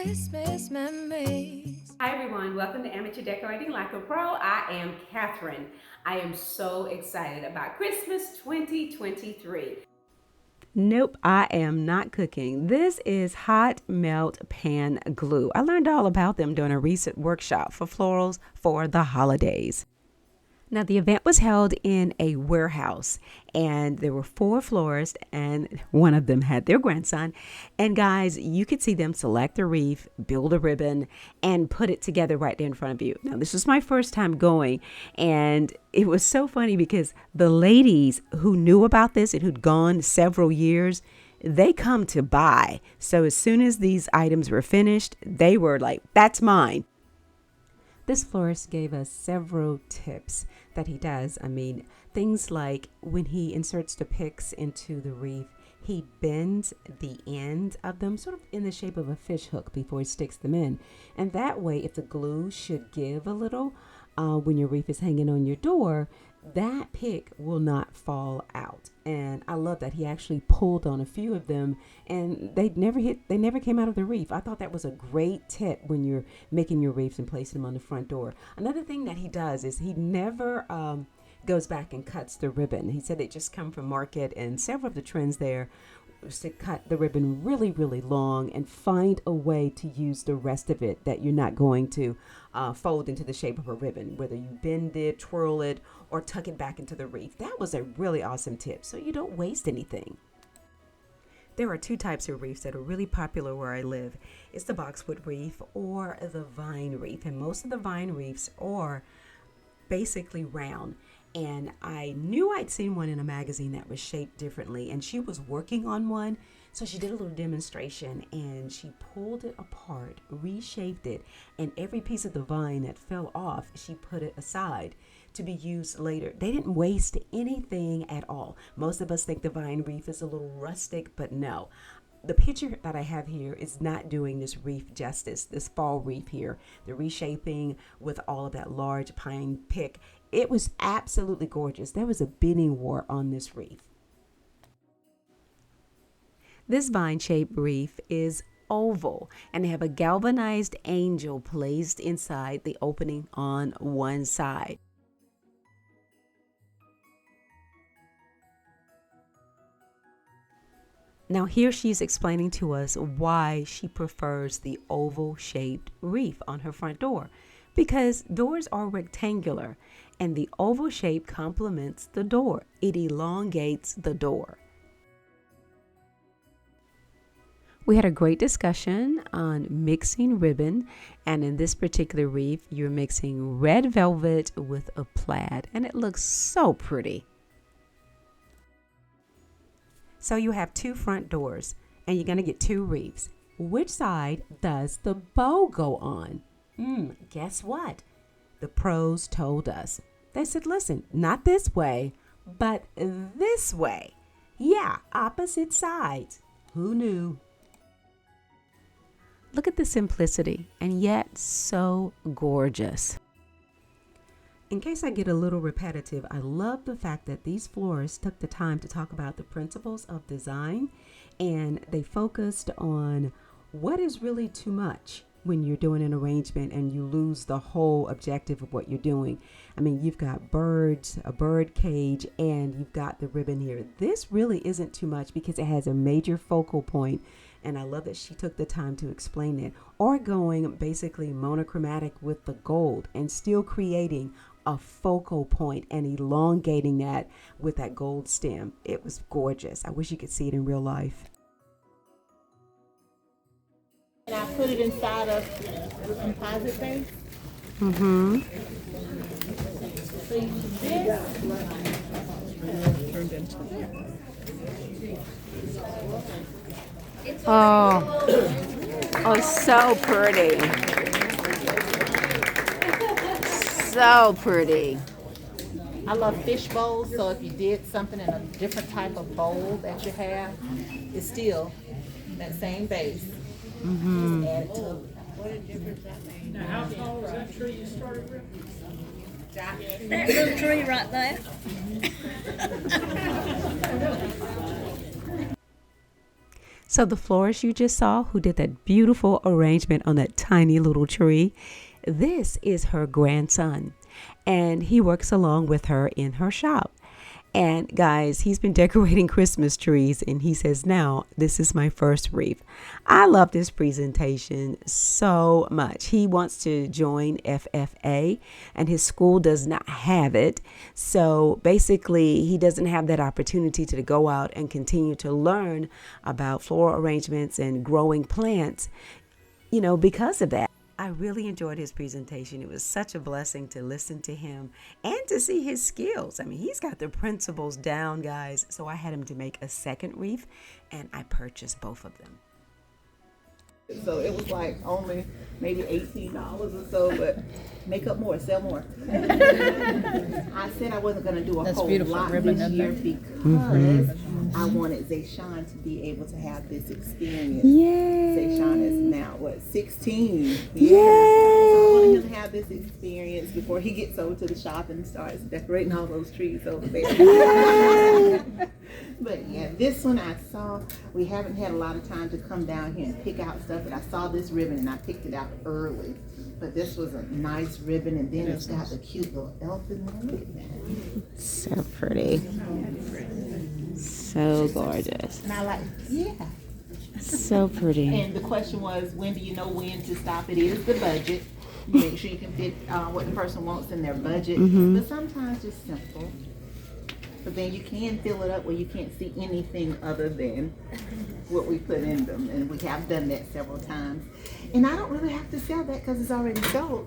Christmas memories. Hi everyone, welcome to Amateur Decorating Like a Pro. I am Catherine. I am so excited about Christmas 2023. Nope, I am not cooking. This is hot melt pan glue. I learned all about them during a recent workshop for Florals for the holidays. Now, the event was held in a warehouse, and there were 4 florists, and one of them had their grandson. And guys, you could see them select a wreath, build a ribbon, and put it together right there in front of you. Now, this was my first time going, and it was so funny because the ladies who knew about this and who'd gone several years, they come to buy. So as soon as these items were finished, they were like, that's mine. This florist gave us several tips that he does. I mean, things like when he inserts the picks into the wreath, he bends the end of them sort of in the shape of a fish hook before he sticks them in. And that way, if the glue should give a little when your wreath is hanging on your door, that pick will not fall out. And I love that he actually pulled on a few of them and they never came out of the wreath. I thought that was a great tip when you're making your wreaths and placing them on the front door. Another thing that he does is he never goes back and cuts the ribbon. He said they just come from market, and several of the trends there was to cut the ribbon really, really long and find a way to use the rest of it that you're not going to fold into the shape of a ribbon, whether you bend it, twirl it, or tuck it back into the wreath. That was a really awesome tip, so you don't waste anything. There are 2 types of wreaths that are really popular where I live. It's the boxwood wreath or the vine wreath, and most of the vine wreaths are basically round. And I knew I'd seen one in a magazine that was shaped differently, and she was working on one. So she did a little demonstration and she pulled it apart, reshaped it, and every piece of the vine that fell off, she put it aside to be used later. They didn't waste anything at all. Most of us think the vine wreath is a little rustic, but no. The picture that I have here is not doing this wreath justice, this fall wreath here. The reshaping with all of that large pine pick. It was absolutely gorgeous. There was a bidding war on this wreath. This vine-shaped wreath is oval, and they have a galvanized angel placed inside the opening on one side. Now here she's explaining to us why she prefers the oval-shaped wreath on her front door. Because doors are rectangular, and the oval shape complements the door. It elongates the door. We had a great discussion on mixing ribbon, and in this particular wreath, you're mixing red velvet with a plaid, and it looks so pretty. So you have 2 front doors, and you're going to get 2 wreaths. Which side does the bow go on? Guess what? The pros told us. They said, listen, not this way, but this way. Yeah, opposite sides. Who knew? Look at the simplicity, and yet so gorgeous. In case I get a little repetitive, I love the fact that these florists took the time to talk about the principles of design, and they focused on what is really too much when you're doing an arrangement and you lose the whole objective of what you're doing. I mean, you've got birds, a bird cage, and you've got the ribbon here. This really isn't too much because it has a major focal point, and I love that she took the time to explain it. Or going basically monochromatic with the gold and still creating a focal point and elongating that with that gold stem. It was gorgeous. I wish you could see it in real life. And I put it inside of the composite base. Mm-hmm. So you use this. Oh, so pretty. So pretty. I love fish bowls, so if you did something in a different type of bowl that you have, it's still that same base. Mm-hmm. Just add it to it. What a difference that made. Now, how tall was that tree you started with? That little tree right there. So the florist you just saw who did that beautiful arrangement on that tiny little tree, this is her grandson, and he works along with her in her shop. And guys, he's been decorating Christmas trees, and he says, now, this is my first wreath. I love this presentation so much. He wants to join FFA, and his school does not have it. So basically, he doesn't have that opportunity to go out and continue to learn about floral arrangements and growing plants, because of that. I really enjoyed his presentation. It was such a blessing to listen to him and to see his skills. I mean, he's got the principles down, guys. So I had him to make a second wreath, and I purchased both of them. So it was like only maybe $18 or so, but make up more, sell more. I said I wasn't going to do a whole lot this year because I wanted Zayshawn to be able to have this experience. Yay! Zayshawn is now, 16? Yay! So I wanted him to have this experience before he gets over to the shop and starts decorating all those trees over there. But yeah, this one I saw, we haven't had a lot of time to come down here and pick out stuff, but I saw this ribbon and I picked it out early. But this was a nice ribbon, and then it's got the cute little elf in there. Look at that. So pretty. So gorgeous. And I like, yeah. So pretty. And the question was, when do you know when to stop? It is the budget. Make sure you can fit what the person wants in their budget. But sometimes it's simple. But then you can fill it up where you can't see anything other than what we put in them. And we have done that several times. And I don't really have to sell that because it's already sold.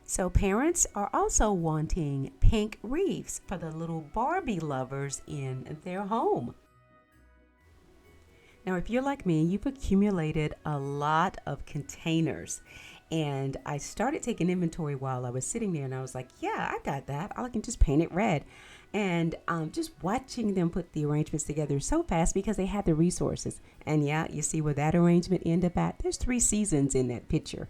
So parents are also wanting pink wreaths for the little Barbie lovers in their home. Now, if you're like me, you've accumulated a lot of containers. And I started taking inventory while I was sitting there, and I was like, yeah, I got that. I can just paint it red. And just watching them put the arrangements together so fast because they had the resources. And yeah, you see where that arrangement ended up at? There's 3 seasons in that picture.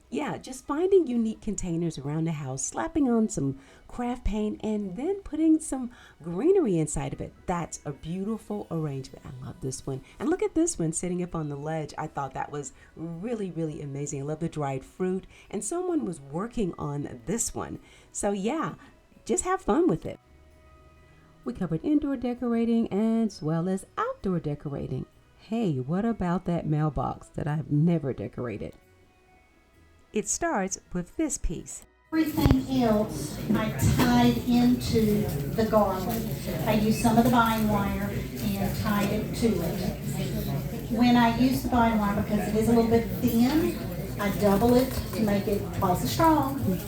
Yeah, just finding unique containers around the house, slapping on some craft paint, and then putting some greenery inside of it. That's a beautiful arrangement. I love this one. And look at this one sitting up on the ledge. I thought that was really, really amazing. I love the dried fruit. And someone was working on this one. So yeah, just have fun with it. We covered indoor decorating as well as outdoor decorating. Hey, what about that mailbox that I've never decorated? It starts with this piece. Everything else I tied into the garland. I used some of the vine wire and tied it to it. When I use the vine wire, because it is a little bit thin, I double it to make it twice as strong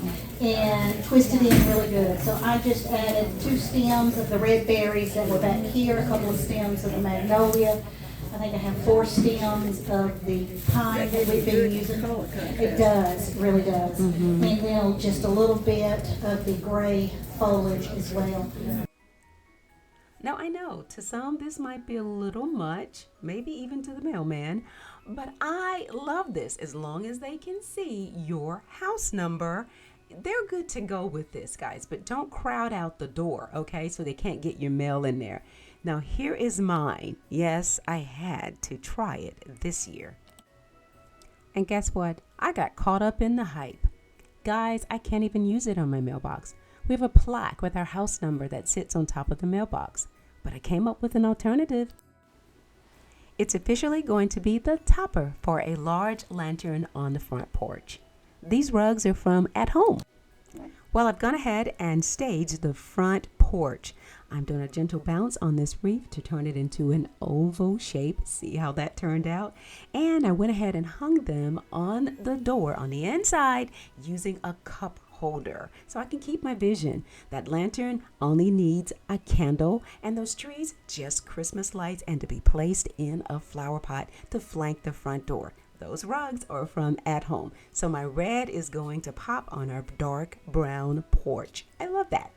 and twist it in really good. So I just added 2 stems of the red berries that were back here, a couple of stems of the magnolia. I think I have 4 stems of the pine that we've been using. It does, it really does. And then just a little bit of the gray foliage as well. Now I know to some this might be a little much, maybe even to the mailman, but I love this. As long as they can see your house number, they're good to go with this, guys. But don't crowd out the door, okay? So they can't get your mail in there. Now here is mine. Yes, I had to try it this year. And guess what? I got caught up in the hype. Guys, I can't even use it on my mailbox. We have a plaque with our house number that sits on top of the mailbox. But I came up with an alternative. It's officially going to be the topper for a large lantern on the front porch. These rugs are from At Home. Well, I've gone ahead and staged the front porch. I'm doing a gentle bounce on this wreath to turn it into an oval shape. See how that turned out? And I went ahead and hung them on the door on the inside using a cup holder so I can keep my vision. That lantern only needs a candle, and those trees just Christmas lights and to be placed in a flower pot to flank the front door. Those rugs are from At Home. So my red is going to pop on our dark brown porch. I love that.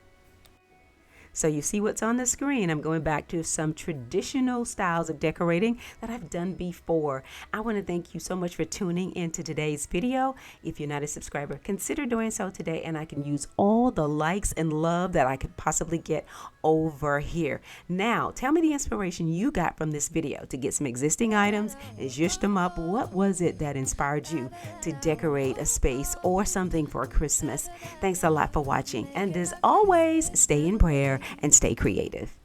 So you see what's on the screen. I'm going back to some traditional styles of decorating that I've done before. I want to thank you so much for tuning into today's video. If you're not a subscriber, consider doing so today, and I can use all the likes and love that I could possibly get over here. Now, tell me the inspiration you got from this video to get some existing items and zhuzh them up. What was it that inspired you to decorate a space or something for Christmas? Thanks a lot for watching, and as always, stay in prayer and stay creative.